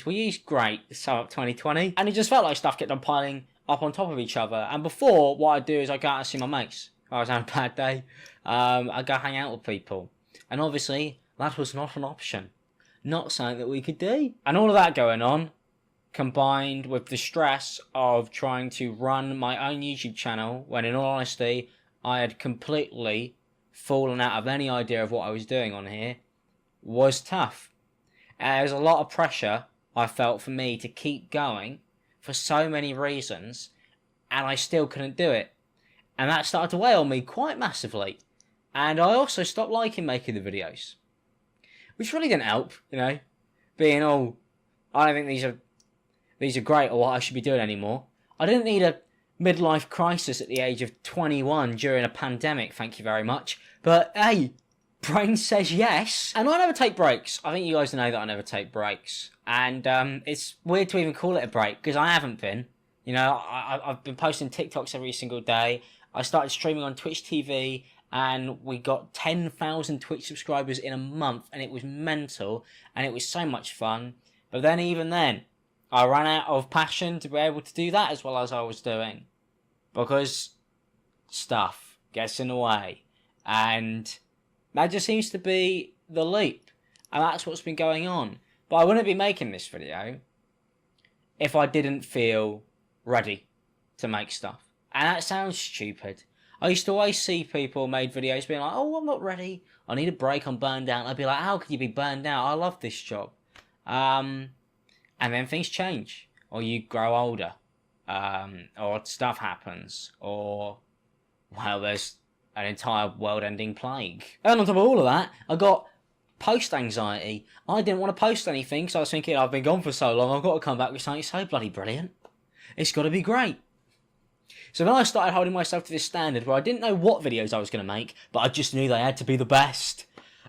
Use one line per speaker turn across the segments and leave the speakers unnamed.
We used great to sum up 2020, and it just felt like stuff kept on piling up on top of each other. And before, what I'd do is I'd go out and see my mates. If I was having a bad day, I'd go hang out with people. And obviously, that was not an option. Not something that we could do. And all of that going on, combined with the stress of trying to run my own YouTube channel, when in all honesty, I had completely fallen out of any idea of what I was doing on here, was tough. There's a lot of pressure I felt for me to keep going for so many reasons, and I still couldn't do it. And that started to weigh on me quite massively. And I also stopped liking making the videos, which really didn't help, being all, I don't think these are great or what I should be doing anymore. I didn't need a midlife crisis at the age of 21 during a pandemic, thank you very much. But hey, brain says yes. And I never take breaks. I think you guys know that I never take breaks. And it's weird to even call it a break, because I haven't been. I've been posting TikToks every single day. I started streaming on Twitch TV, and we got 10,000 Twitch subscribers in a month, and it was mental, and it was so much fun. But then even then, I ran out of passion to be able to do that as well as I was doing, because stuff gets in the way, and that just seems to be the leap, and that's what's been going on. But I wouldn't be making this video if I didn't feel ready to make stuff. And that sounds stupid. I used to always see people made videos being like, oh, I'm not ready, I need a break, I'm burned out. I'd be like, how could you be burned out? I love this job. And then things change, or you grow older, or stuff happens, or, well, there's an entire world-ending plague. And on top of all of that, I got post-anxiety. I didn't want to post anything, so I was thinking, I've been gone for so long, I've got to come back with something so bloody brilliant. It's got to be great. So then I started holding myself to this standard where I didn't know what videos I was going to make, but I just knew they had to be the best.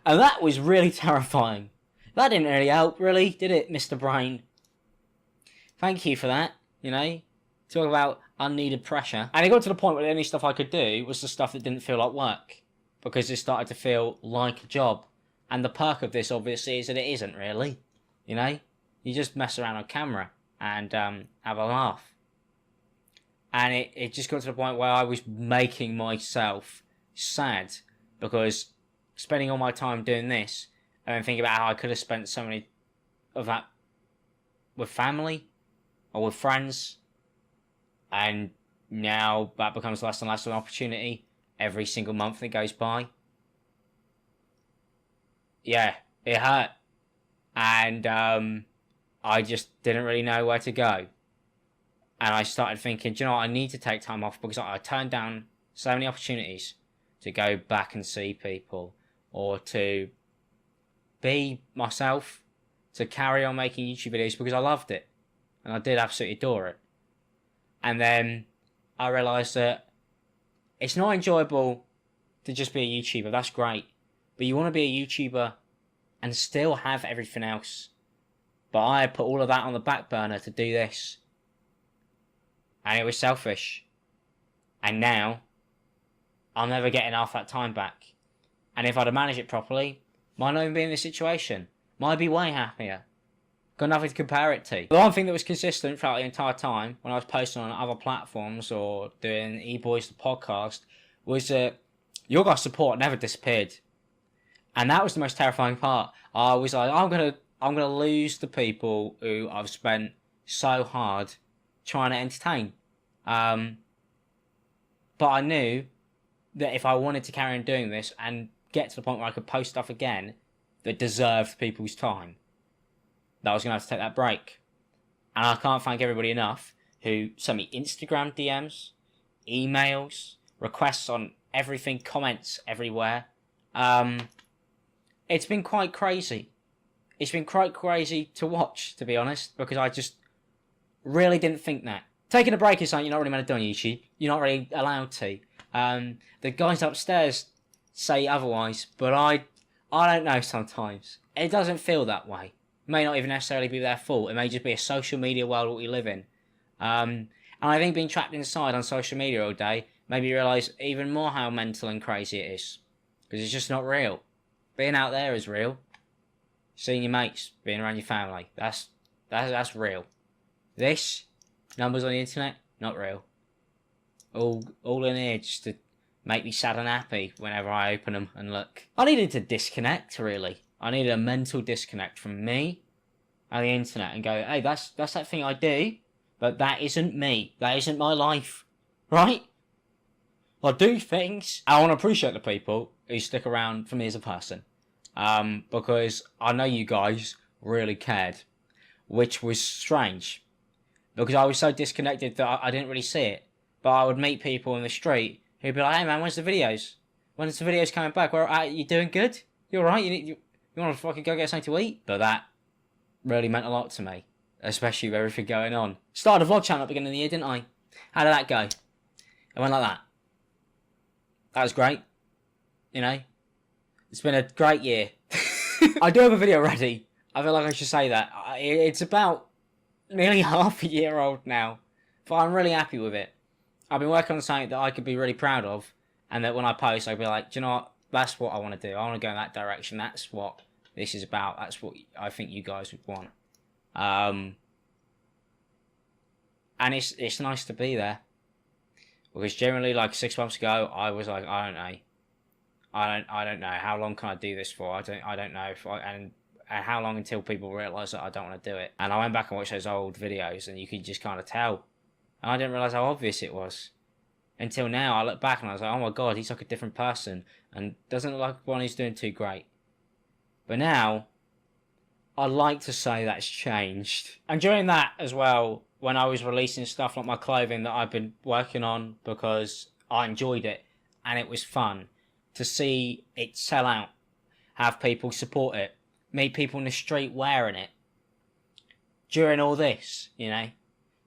And that was really terrifying. That didn't really help, really, did it, Mr. Brain? Thank you for that, Talk about unneeded pressure. And it got to the point where the only stuff I could do was the stuff that didn't feel like work, because it started to feel like a job. And the perk of this, obviously, is that it isn't really, You just mess around on camera and have a laugh. And it just got to the point where I was making myself sad, because spending all my time doing this, and then thinking about how I could have spent so many of that with family or with friends, and now that becomes less and less of an opportunity every single month that goes by. Yeah, it hurt. And I just didn't really know where to go. And I started thinking, do you know what, I need to take time off, because I turned down so many opportunities to go back and see people, or to be myself, to carry on making YouTube videos, because I loved it. And I did absolutely adore it. And then I realised that it's not enjoyable to just be a YouTuber. That's great. But you want to be a YouTuber and still have everything else. But I put all of that on the back burner to do this. And it was selfish. And now, I'll never get enough that time back. And if I'd have managed it properly, might not even be in this situation. Might be way happier. Got nothing to compare it to. The one thing that was consistent throughout the entire time, when I was posting on other platforms or doing eBoys the podcast, was that your guys' support never disappeared. And that was the most terrifying part. I was like, I'm gonna lose the people who I've spent so hard trying to entertain. But I knew that if I wanted to carry on doing this and get to the point where I could post stuff again that deserved people's time, that I was going to have to take that break. And I can't thank everybody enough who sent me Instagram DMs, emails, requests on everything, comments everywhere. It's been quite crazy. It's been quite crazy to watch, to be honest, because I just really didn't think that. Taking a break is something you're not really meant to do on YouTube. You're not really allowed to. The guys upstairs say otherwise, but I don't know sometimes. It doesn't feel that way. It may not even necessarily be their fault. It may just be a social media world that we live in. And I think being trapped inside on social media all day made me realise even more how mental and crazy it is. Because it's just not real. Being out there is real. Seeing your mates, being around your family, that's That's real. This, numbers on the internet, not real. All in here just to make me sad and happy whenever I open them and look. I needed to disconnect, really. I needed a mental disconnect from me and the internet and go, hey, that's that thing I do, but that isn't me. That isn't my life, right? I do things. I want to appreciate the people who stick around for me as a person, because I know you guys really cared, which was strange, because I was so disconnected that I didn't really see it. But I would meet people in the street who'd be like, hey man, when's the videos? When's the videos coming back? Where are you doing good? You alright? You want to fucking go get something to eat? But that really meant a lot to me, especially with everything going on. Started a vlog channel at the beginning of the year, didn't I? How did that go? It went like that. That was great. You know? It's been a great year. I do have a video ready. I feel like I should say that. It's about nearly half a year old now. But I'm really happy with it. I've been working on something that I could be really proud of, and that when I post, I'll be like, do you know what? That's what I want to do. I want to go in that direction. That's what this is about. That's what I think you guys would want. And it's nice to be there, because generally, like 6 months ago, I was like, I don't know. I don't know. How long can I do this for? I don't know if and how long until people realise that I don't want to do it. And I went back and watched those old videos, and you could just kind of tell. And I didn't realise how obvious it was. Until now, I look back and I was like, oh my god, he's like a different person. And doesn't look like one who's doing too great. But now, I'd like to say that's changed. And during that as well, when I was releasing stuff like my clothing that I've been working on because I enjoyed it and it was fun, to see it sell out, have people support it, meet people in the street wearing it. During all this, you know,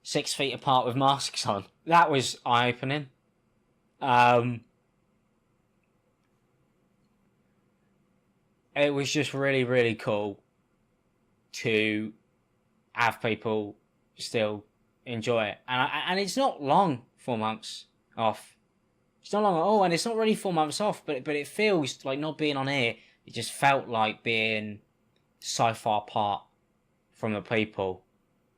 6 feet apart with masks on. That was eye-opening. It was just really, really cool to have people still enjoy it. And it's not long, 4 months off. It's not long at all, and it's not really 4 months off, but it feels like not being on here, it just felt like being so far apart from the people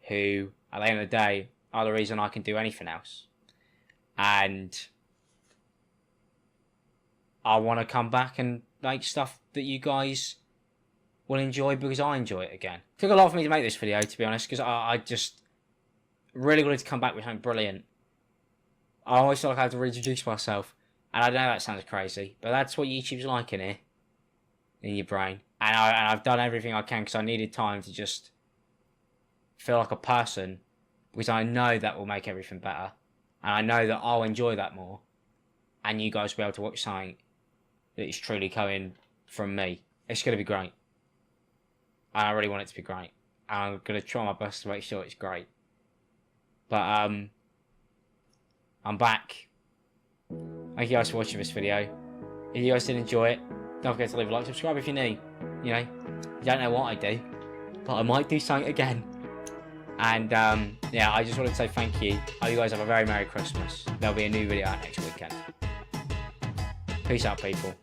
who, at the end of the day, are the reason I can do anything else. And I want to come back and make stuff that you guys will enjoy because I enjoy it again. It took a lot for me to make this video, to be honest, because I just really wanted to come back with something brilliant. I always feel like I have to reintroduce myself. And I know that sounds crazy, but that's what YouTube's like in here. In your brain. And I've done everything I can because I needed time to just feel like a person, because I know that will make everything better. And I know that I'll enjoy that more. And you guys will be able to watch something that is truly coming from me. It's going to be great. And I really want it to be great. And I'm going to try my best to make sure it's great. But, I'm back. Thank you guys for watching this video. If you guys did enjoy it, don't forget to leave a like, subscribe if you're new. You know, you don't know what I do, but I might do something again. And yeah, I just wanted to say thank you. I hope you guys have a very Merry Christmas. There'll be a new video out next weekend. Peace out, people.